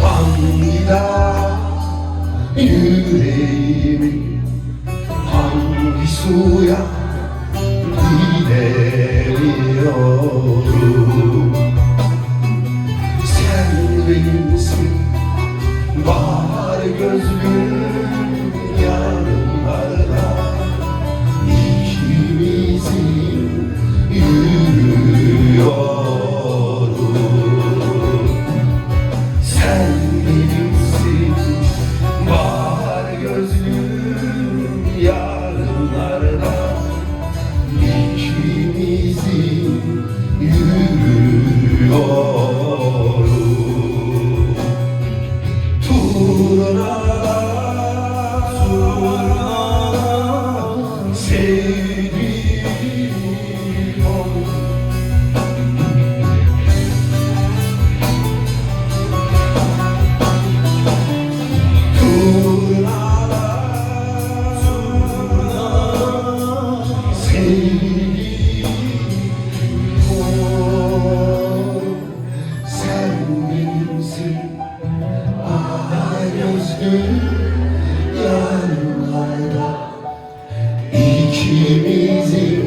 hangi dağ yüreğimi, hangi suya gidemiyorum. Sen benimsin, bahar gözlüm yarınlarda, ikimizin yürüyorum. Sen benimsin, bahar gözlüm yarınlarda, ikimizin yürüyorum. Turnalar sevdiğim olur. Turnalar sevdiğim olur. Sen benimsin, bahar gözlüm yarınlarda, ikimizin